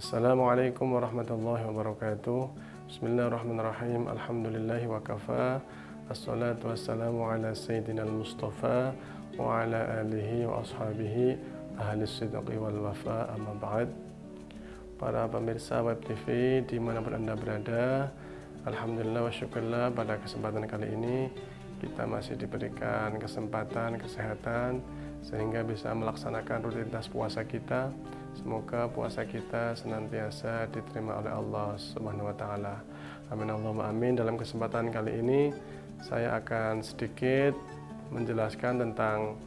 Assalamualaikum warahmatullahi wabarakatuh. Bismillahirrahmanirrahim. Alhamdulillahi wa kafa. Assalatu wassalamu ala sayyidina al-Mustafa wa ala alihi wa ashabihi ahli sidqi wal wafa, amma ba'd. Para pemirsa Web TV dimanapun Anda berada, alhamdulillah wa syukurlah pada kesempatan kali ini kita masih diberikan kesempatan kesehatan sehingga bisa melaksanakan rutinitas puasa kita. Semoga puasa kita senantiasa diterima oleh Allah Subhanahu wa taala. Amin Allahumma amin. Dalam kesempatan kali ini saya akan sedikit menjelaskan tentang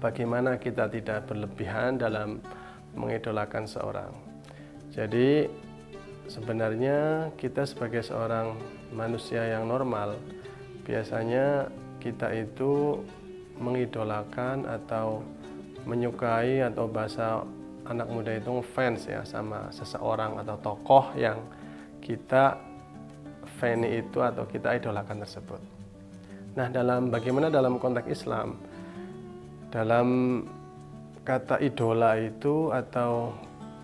bagaimana kita tidak berlebihan dalam mengidolakan seorang. Jadi sebenarnya kita sebagai seorang manusia yang normal, biasanya kita itu mengidolakan atau menyukai, atau bahasa anak muda itu fans ya sama seseorang atau tokoh yang kita fani itu atau kita idolakan tersebut. Nah, bagaimana dalam konteks Islam, dalam kata idola itu atau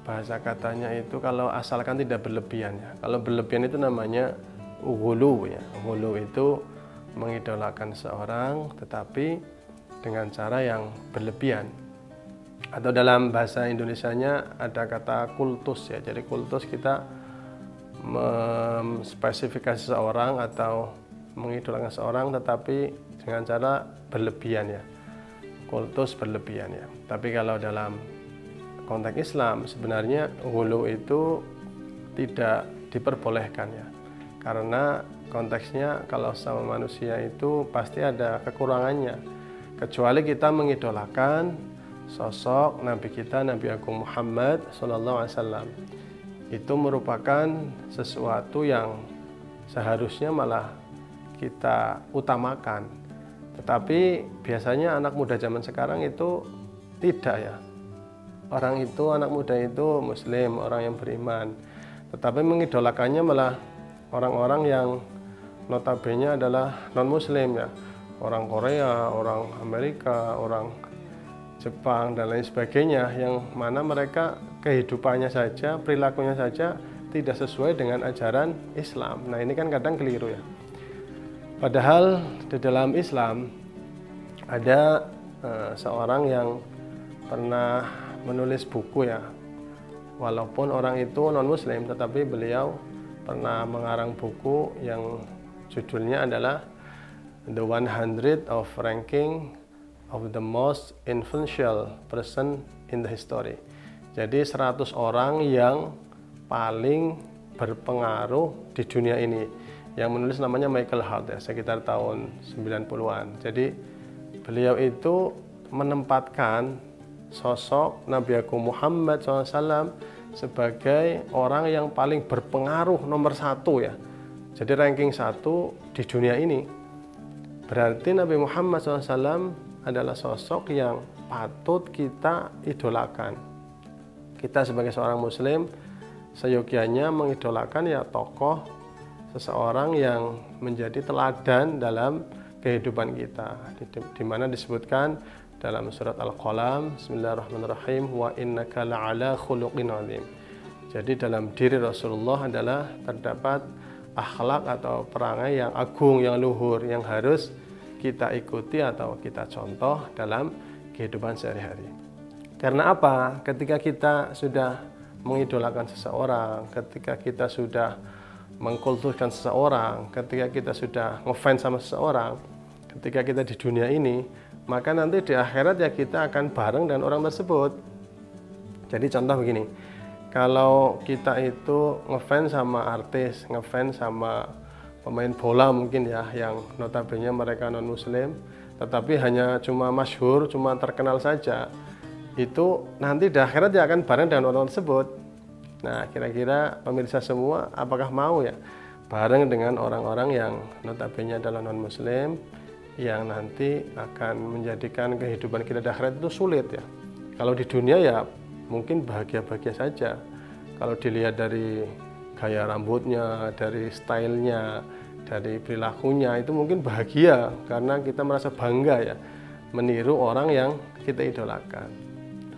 bahasa katanya itu kalau asalkan tidak berlebihan ya. Kalau berlebihan itu namanya ghulu ya. Ghulu itu mengidolakan seorang tetapi dengan cara yang berlebihan. Atau dalam bahasa Indonesianya ada kata kultus ya. Jadi kultus kita memspesifikasi seseorang atau mengidolakan seseorang tetapi dengan cara berlebihan ya. Kultus berlebihan ya. Tapi kalau dalam konteks Islam sebenarnya ghulu itu tidak diperbolehkan ya. Karena konteksnya kalau sama manusia itu pasti ada kekurangannya. Kecuali kita mengidolakan sosok Nabi kita, Nabi Agung Muhammad SAW. Itu merupakan sesuatu yang seharusnya malah kita utamakan. Tetapi biasanya anak muda zaman sekarang itu tidak ya. Anak muda itu muslim, orang yang beriman. Tetapi mengidolakannya malah orang-orang yang notabene adalah non-muslim ya. Orang Korea, orang Amerika, orang Jepang dan lain sebagainya, yang mana mereka kehidupannya saja, perilakunya saja tidak sesuai dengan ajaran Islam. Nah, ini kan kadang keliru ya. Padahal di dalam Islam ada seorang yang pernah menulis buku ya. Walaupun orang itu non-muslim, tetapi beliau pernah mengarang buku yang judulnya adalah The 100 of Ranking of the Most Influential Person in the History. Jadi 100 orang yang paling berpengaruh di dunia ini. Yang menulis namanya Michael Hart ya, sekitar tahun 90-an. Jadi beliau itu menempatkan sosok Nabi Agung Muhammad SAW sebagai orang yang paling berpengaruh nomor 1 ya. Jadi ranking 1 di dunia ini. Berarti Nabi Muhammad SAW adalah sosok yang patut kita idolakan. Kita sebagai seorang muslim seyogianya mengidolakan ya tokoh seseorang yang menjadi teladan dalam kehidupan kita. Di mana disebutkan dalam surat Al-Qalam, Bismillahirrahmanirrahim, wa innaka la'ala khuluqin azim. Jadi dalam diri Rasulullah adalah terdapat akhlak atau perangai yang agung, yang luhur, yang harus kita ikuti atau kita contoh dalam kehidupan sehari-hari. Karena apa? Ketika kita sudah mengidolakan seseorang, ketika kita sudah mengkultuskan seseorang, ketika kita sudah ngefans sama seseorang, ketika kita di dunia ini, maka nanti di akhirat ya kita akan bareng dengan orang tersebut. Jadi contoh begini, kalau kita itu ngefans sama artis, ngefans sama pemain bola mungkin ya, yang notabene mereka non muslim tetapi hanya cuma masyhur, cuma terkenal saja, itu nanti di akhirat dia akan bareng dengan orang tersebut. Nah, kira-kira pemirsa semua apakah mau ya bareng dengan orang-orang yang notabene adalah non muslim, yang nanti akan menjadikan kehidupan kita di akhirat itu sulit ya. Kalau di dunia ya mungkin bahagia-bahagia saja, kalau dilihat dari gaya rambutnya, dari stylenya, dari perilakunya, itu mungkin bahagia karena kita merasa bangga ya meniru orang yang kita idolakan.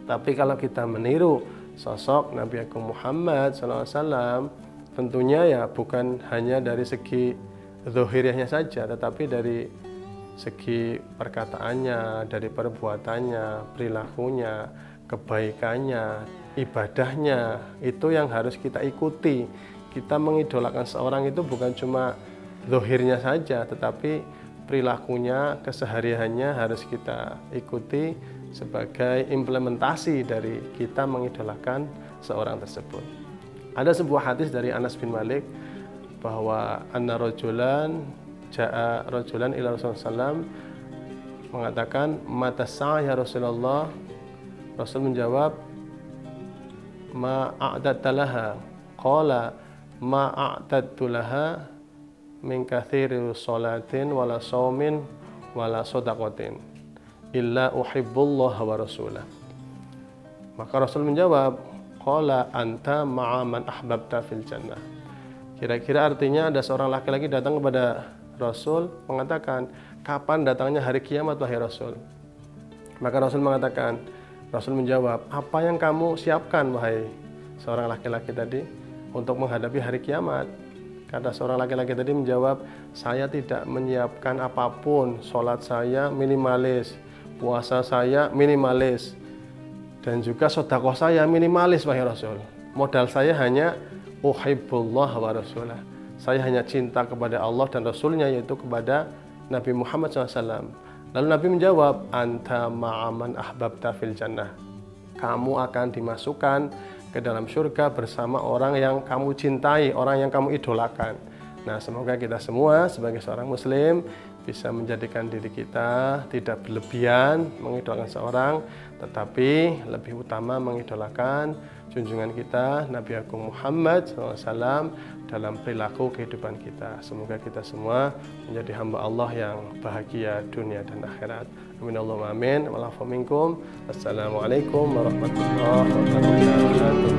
Tapi kalau kita meniru sosok Nabi Agung Muhammad SAW, tentunya ya bukan hanya dari segi zahiriyahnya saja, tetapi dari segi perkataannya, dari perbuatannya, perilakunya, kebaikannya, ibadahnya, itu yang harus kita ikuti. Kita mengidolakan seorang itu bukan cuma zahirnya saja, tetapi perilakunya, kesehariannya harus kita ikuti sebagai implementasi dari kita mengidolakan seorang tersebut. Ada sebuah hadis dari Anas bin Malik bahwa anna rajulan ja'a rajulan ila Rasulullah SAW, mengatakan mata sa'a ya Rasulullah. Rasul menjawab, ma a'dadta laha? Qala ma a'dadtu laha min katsiri sholatin wala shaumin wala shadaqatin illa uhibbullaha wa rasulah. Maka Rasul menjawab, qala anta ma'a man ahbabta fil jannah. Kira-kira artinya ada seorang laki-laki datang kepada Rasul mengatakan, kapan datangnya hari kiamat wahai Rasul? Maka Rasul mengatakan, Rasul menjawab, apa yang kamu siapkan wahai seorang laki-laki tadi untuk menghadapi hari kiamat? Kata seorang laki-laki tadi menjawab, saya tidak menyiapkan apapun, sholat saya minimalis, puasa saya minimalis, dan juga sedekah saya minimalis wahai Rasul. Modal saya hanya uhibbullah wa rasulah. Saya hanya cinta kepada Allah dan Rasulnya, yaitu kepada Nabi Muhammad SAW. Lalu Nabi menjawab, anta ma'aman ahbabta fil jannah. Kamu akan dimasukkan ke dalam surga bersama orang yang kamu cintai, orang yang kamu idolakan. Nah, semoga kita semua sebagai seorang muslim bisa menjadikan diri kita tidak berlebihan mengidolakan seorang, tetapi lebih utama mengidolakan junjungan kita Nabi Agung Muhammad SAW dalam perilaku kehidupan kita. Semoga kita semua menjadi hamba Allah yang bahagia dunia dan akhirat. Amin Allahumma amin. Wa'alafu minkum. Assalamualaikum warahmatullahi wabarakatuh.